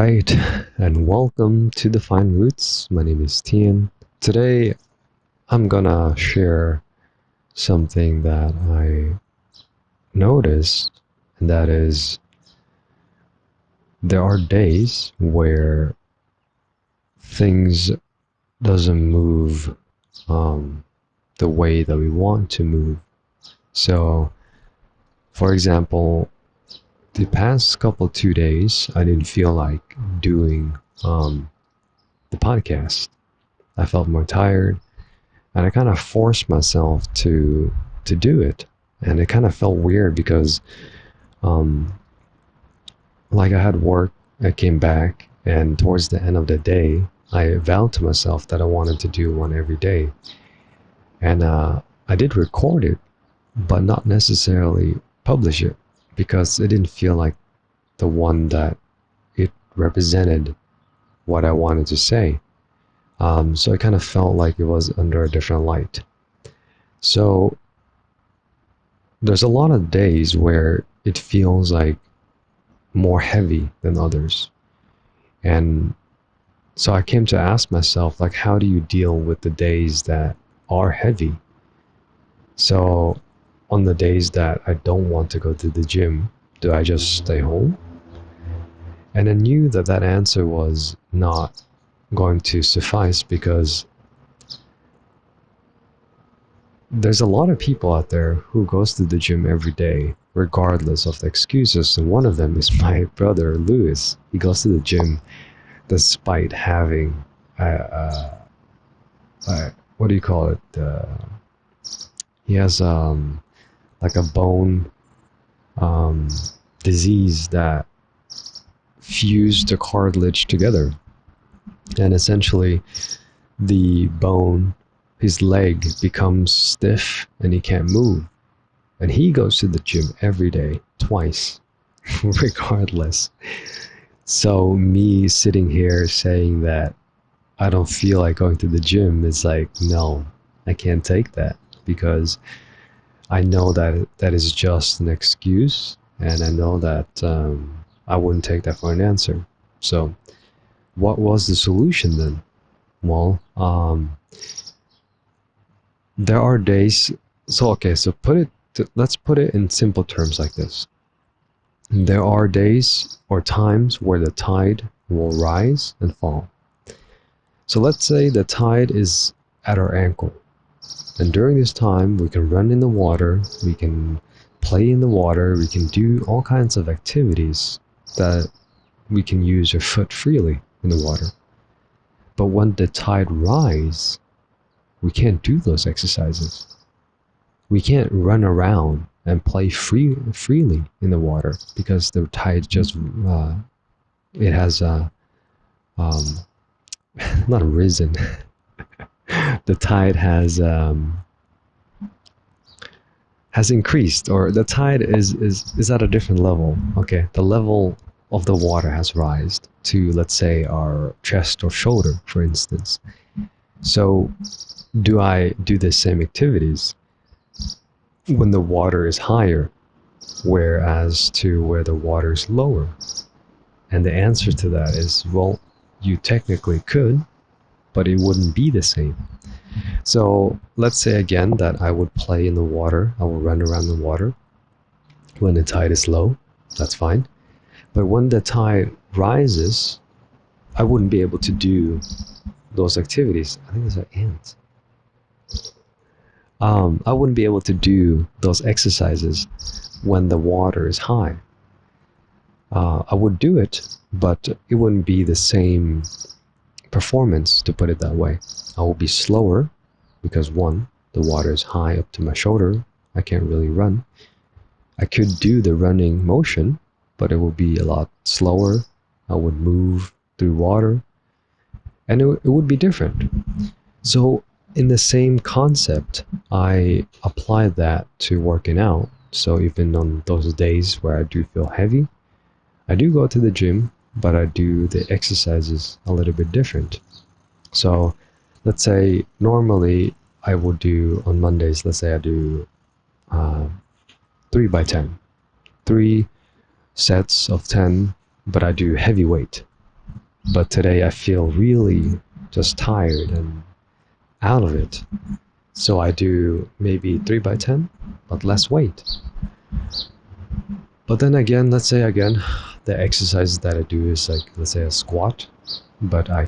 right, and welcome to Define Roots. My name is Tian. Today, I'm gonna share something that I noticed, and that is there are days where things doesn't move the way that we want to move. So, for example, the past couple 2 days, I didn't feel like doing the podcast. I felt more tired, and I kind of forced myself to do it, and it kind of felt weird because um, like I had work, I came back, and towards the end of the day, I vowed to myself that I wanted to do one every day, and I did record it, but not necessarily publish it because it didn't feel like the one that it represented what I wanted to say. So it kind of felt like it was under a different light. So there's a lot of days where it feels like more heavy than others. And so I came to ask myself, like, how do you deal with the days that are heavy? So on the days that I don't want to go to the gym, do I just stay home? And I knew that that answer was not going to suffice because there's a lot of people out there who goes to the gym every day regardless of the excuses, and one of them is my brother Lewis. He goes to the gym despite having what do you call it, he has like a bone um, disease that fused the cartilage together, and essentially the bone, his leg becomes stiff and he can't move. And he goes to the gym every day, twice, regardless. So me sitting here saying that I don't feel like going to the gym is like, no, I can't take that because I know that that is just an excuse, and I know that I wouldn't take that for an answer. So what was the solution then? Well, there are days. So okay, so let's put it in simple terms like this. There are days or times where the tide will rise and fall. So let's say the tide is at our ankle, and during this time we can run in the water, we can play in the water, we can do all kinds of activities that we can use our foot freely in the water. But when the tide rises, we can't do those exercises. We can't run around and play freely in the water because the tide just it has um, not risen. The tide has increased, or the tide is at a different level. Okay, the level of the water has risen to, let's say, our chest or shoulder, for instance. So do I do the same activities when the water is higher, whereas to where the water is lower? And the answer to that is, well, you technically could, but it wouldn't be the same. So let's say again that I would play in the water, I will run around the water when the tide is low, that's fine. But when the tide rises, I wouldn't be able to do those activities. I think there's an ant. I wouldn't be able to do those exercises when the water is high. I would do it, but it wouldn't be the same performance, to put it that way. I will be slower because one, the water is high up to my shoulder. I can't really run. I could do the running motion, but it would be a lot slower. I would move through water, and it would be different. So in the same concept, I applied that to working out. So even on those days where I do feel heavy, I do go to the gym, but I do the exercises a little bit different. So let's say normally I would do on Mondays, let's say I do 3 by 10, 3 sets of 10, but I do heavy weight. But today I feel really just tired and out of it. So I do maybe 3 by 10, but less weight. But then again, let's say again, the exercises that I do is like, let's say a squat, but I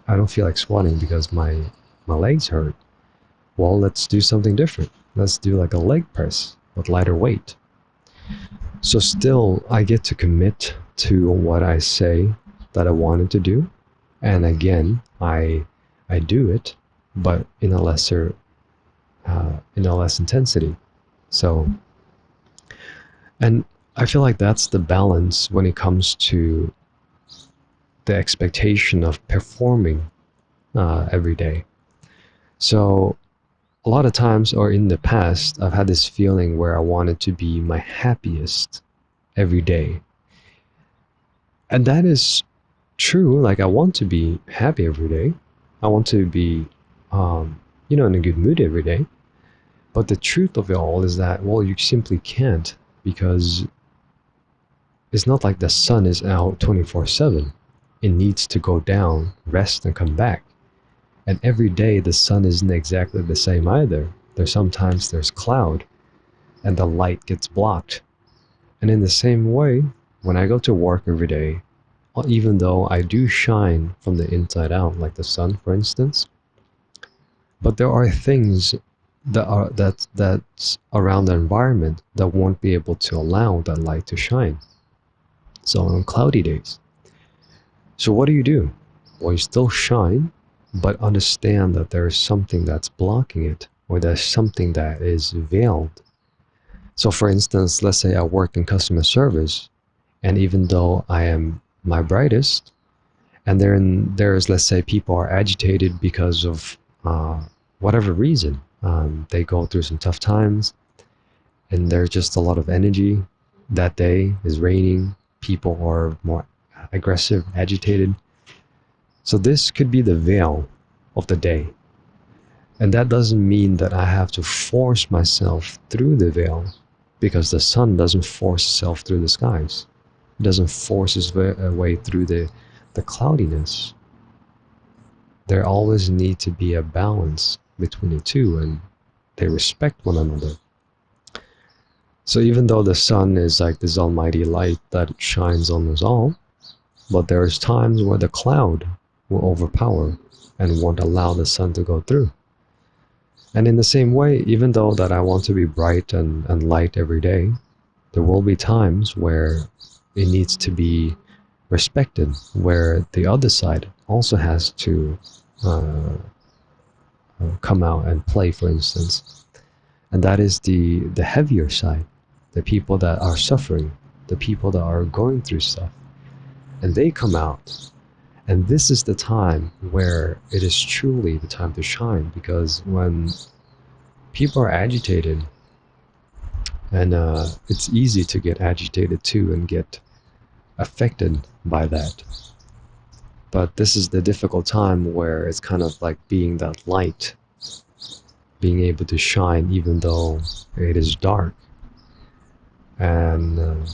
don't feel like squatting because my legs hurt. Well, let's do something different. Let's do like a leg press with lighter weight. So still, I get to commit to what I say that I wanted to do. And again, I do it, but in a less intensity. So, and I feel like that's the balance when it comes to the expectation of performing every day. So a lot of times, or in the past, I've had this feeling where I wanted to be my happiest every day. And that is true. Like, I want to be happy every day. I want to be, in a good mood every day. But the truth of it all is that, well, you simply can't, because it's not like the sun is out 24/7. It needs to go down, rest, and come back. And every day the sun isn't exactly the same either. There's cloud and the light gets blocked. And in the same way, when I go to work every day, even though I do shine from the inside out, like the sun, for instance, but there are things that's around the environment that won't be able to allow that light to shine. So on cloudy days. So what do? Well, you still shine, but understand that there is something that's blocking it, or there's something that is veiled. So for instance, let's say I work in customer service, and even though I am my brightest, and there's, let's say, people are agitated because of whatever reason. They go through some tough times, and there's just a lot of energy. That day is raining, people are more aggressive, agitated. So this could be the veil of the day. And that doesn't mean that I have to force myself through the veil, because the sun doesn't force itself through the skies. It doesn't force its way through the cloudiness. There always need to be a balance between the two, and they respect one another. So even though the sun is like this almighty light that shines on us all, but there's times where the cloud will overpower and won't allow the sun to go through. And in the same way, even though that I want to be bright and light every day, there will be times where it needs to be respected, where the other side also has to come out and play, for instance. And that is the heavier side, the people that are suffering, the people that are going through stuff. And they come out. And this is the time where it is truly the time to shine, because when people are agitated, and it's easy to get agitated too and get affected by that. But this is the difficult time where it's kind of like being that light, being able to shine even though it is dark. And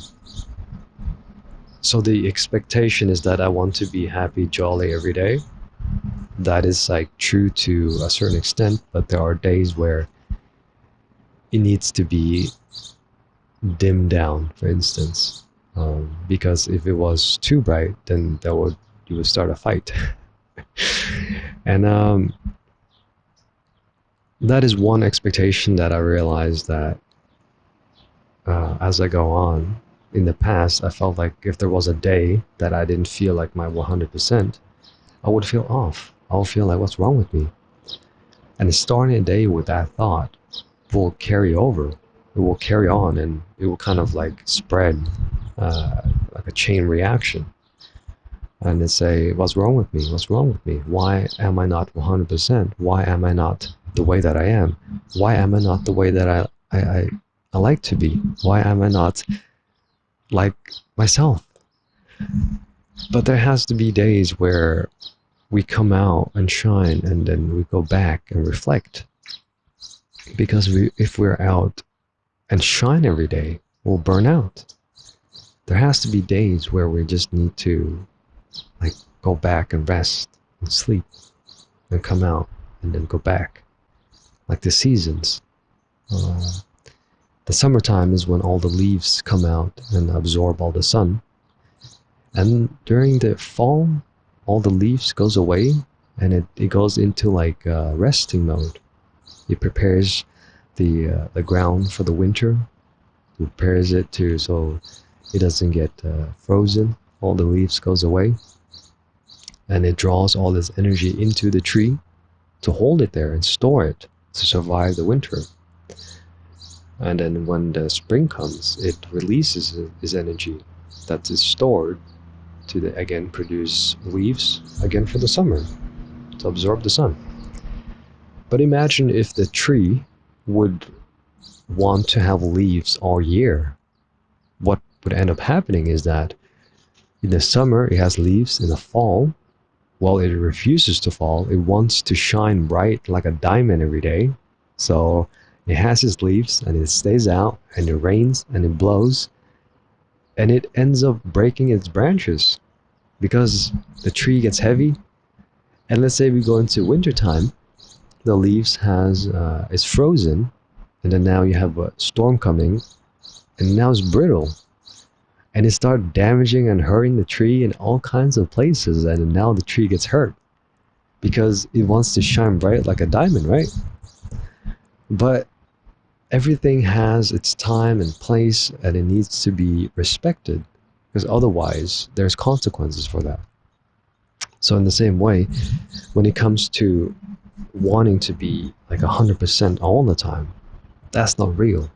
so the expectation is that I want to be happy, jolly every day. That is like true to a certain extent, but there are days where it needs to be dimmed down, for instance. Because if it was too bright, then you would start a fight. And that is one expectation that I realized that as I go on. In the past, I felt like if there was a day that I didn't feel like my 100%, I would feel off. I would feel like, what's wrong with me? And starting a day with that thought will carry over. It will carry on, and it will kind of like spread like a chain reaction. And they say, what's wrong with me? What's wrong with me? Why am I not 100%? Why am I not the way that I am? Why am I not the way that I like to be? Why am I not like myself? But there has to be days where we come out and shine, and then we go back and reflect. Because if we're out and shine every day, we'll burn out. There has to be days where we just need to like go back and rest and sleep and come out and then go back. Like the seasons. Uh, the summertime is when all the leaves come out and absorb all the sun. And during the fall, all the leaves goes away and it goes into like resting mode. It prepares the ground for the winter. It prepares it to so it doesn't get frozen. All the leaves goes away, and it draws all this energy into the tree to hold it there and store it to survive the winter. And then when the spring comes, it releases its energy that is stored to again produce leaves again for the summer to absorb the sun. But imagine if the tree would want to have leaves all year. What would end up happening is that in the summer it has leaves, in the fall, while it refuses to fall, it wants to shine bright like a diamond every day. So it has its leaves and it stays out and it rains and it blows and it ends up breaking its branches because the tree gets heavy. And let's say we go into wintertime, the leaves is frozen, and then now you have a storm coming, and now it's brittle, and it starts damaging and hurting the tree in all kinds of places, and now the tree gets hurt because it wants to shine bright like a diamond, right? But everything has its time and place, and it needs to be respected because otherwise there's consequences for that. So in the same way, when it comes to wanting to be like 100% all the time, that's not real.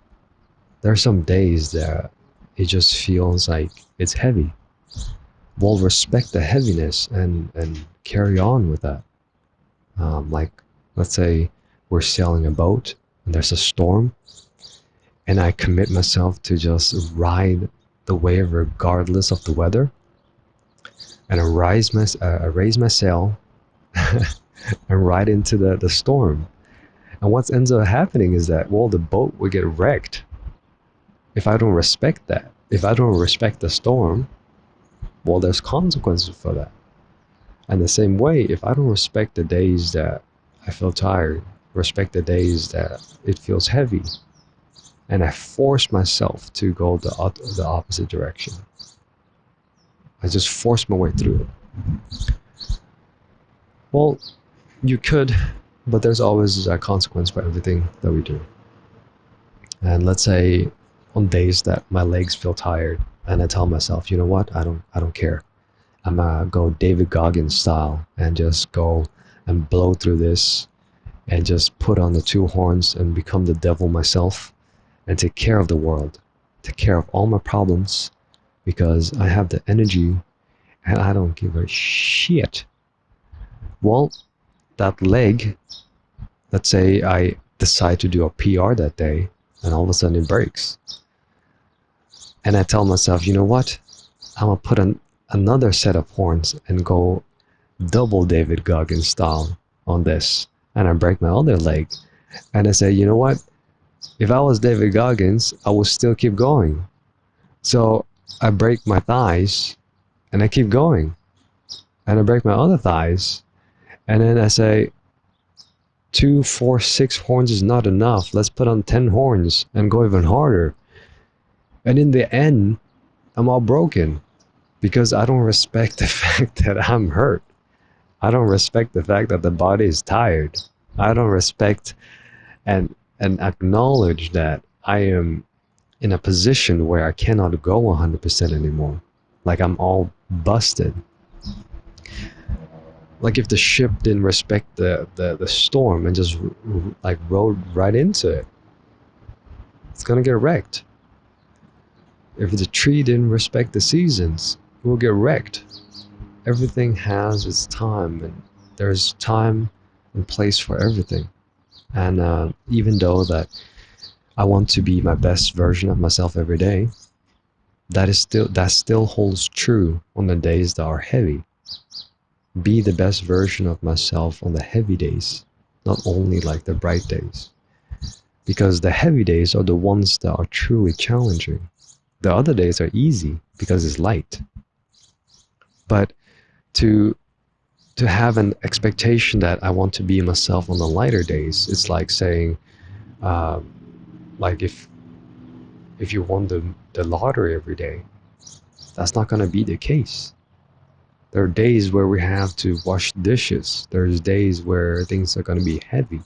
There are some days that it just feels like it's heavy. Well, respect the heaviness and carry on with that. Like, let's say we're sailing a boat and there's a storm, and I commit myself to just ride the wave regardless of the weather, and I raise my sail and ride into the storm. And what ends up happening is that, well, the boat will get wrecked if I don't respect that. If I don't respect the storm, well, there's consequences for that. And the same way, if I don't respect the days that I feel tired, respect the days that it feels heavy, and I force myself to go the opposite direction, I just force my way through it. Well, you could, but there's always a consequence for everything that we do. And let's say on days that my legs feel tired, and I tell myself, you know what, I don't care. I'm gonna go David Goggins style and just go and blow through this and just put on the two horns and become the devil myself and take care of the world, take care of all my problems because I have the energy and I don't give a shit. Well, that leg, let's say I decide to do a PR that day and all of a sudden it breaks. And I tell myself, you know what? I'm gonna put another set of horns and go double David Goggins style on this. And I break my other leg. And I say, you know what? If I was David Goggins, I would still keep going. So I break my thighs and I keep going. And I break my other thighs. And then I say, 2, 4, 6 horns is not enough. Let's put on 10 horns and go even harder. And in the end, I'm all broken because I don't respect the fact that I'm hurt. I don't respect the fact that the body is tired. I don't respect and acknowledge that I am in a position where I cannot go 100% anymore. Like I'm all busted. Like if the ship didn't respect the storm and just like rode right into it, it's gonna get wrecked. If the tree didn't respect the seasons, it will get wrecked. Everything has its time, and there's time and place for everything. And even though that I want to be my best version of myself every day, that still holds true on the days that are heavy. Be the best version of myself on the heavy days, not only like the bright days. Because the heavy days are the ones that are truly challenging. The other days are easy because it's light. But to to have an expectation that I want to be myself on the lighter days. It's like saying, uh, like if you won the lottery every day, that's not going to be the case. There are days where we have to wash dishes. There's days where things are going to be heavy.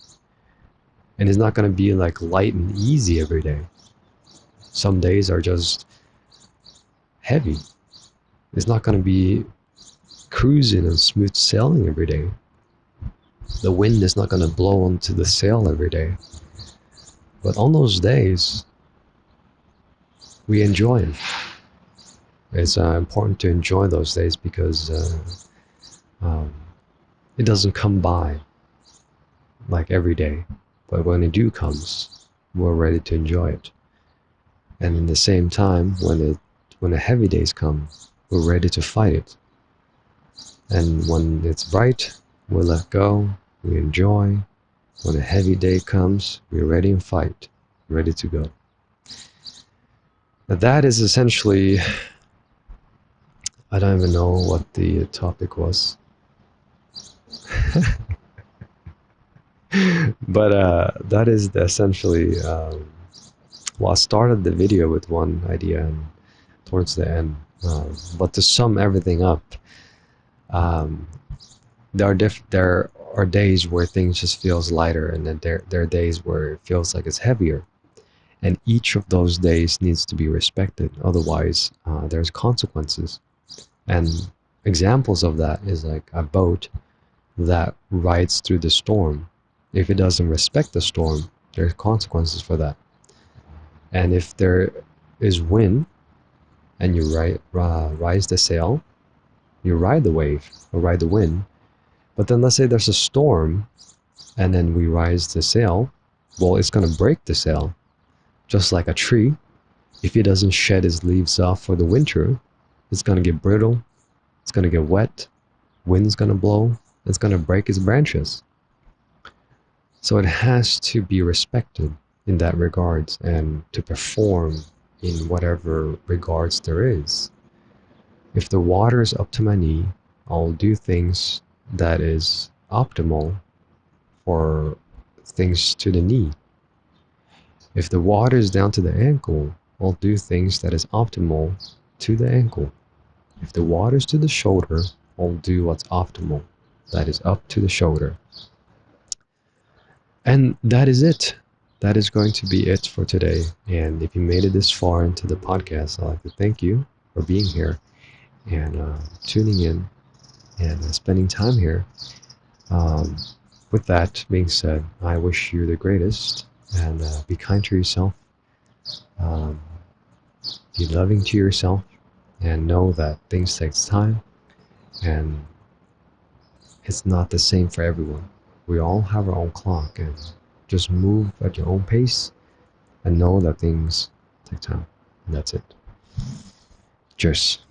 And it's not going to be like light and easy every day. Some days are just heavy. It's not going to be cruising and smooth sailing every day. The wind is not going to blow onto the sail every day. But on those days, we enjoy them. It's important to enjoy those days because um, it doesn't come by like every day. But when it do comes, we're ready to enjoy it. And in the same time, when the heavy days come, we're ready to fight it. And when it's right, we let go, we enjoy. When a heavy day comes, we're ready and fight, ready to go. Now that is essentially, I don't even know what the topic was. But that is essentially, well, I started the video with one idea and towards the end. But to sum everything up, um, there are days where things just feels lighter, and then there are days where it feels like it's heavier. And each of those days needs to be respected. Otherwise, there's consequences. And examples of that is like a boat that rides through the storm. If it doesn't respect the storm, there's consequences for that. And if there is wind and you rise the sail, you ride the wave or ride the wind. But then let's say there's a storm and then we rise the sail, well, it's going to break the sail. Just like a tree, if it doesn't shed its leaves off for the winter, it's going to get brittle, it's going to get wet, wind's going to blow, it's going to break its branches. So it has to be respected in that regards and to perform in whatever regards there is. If the water is up to my knee, I'll do things that is optimal for things to the knee. If the water is down to the ankle, I'll do things that is optimal to the ankle. If the water is to the shoulder, I'll do what's optimal, that is up to the shoulder. And that is it. That is going to be it for today. And if you made it this far into the podcast, I'd like to thank you for being here and tuning in and spending time here. With that being said, I wish you the greatest and be kind to yourself. Um, be loving to yourself and know that things takes time and it's not the same for everyone. We all have our own clock and just move at your own pace and know that things take time. And that's it. Cheers.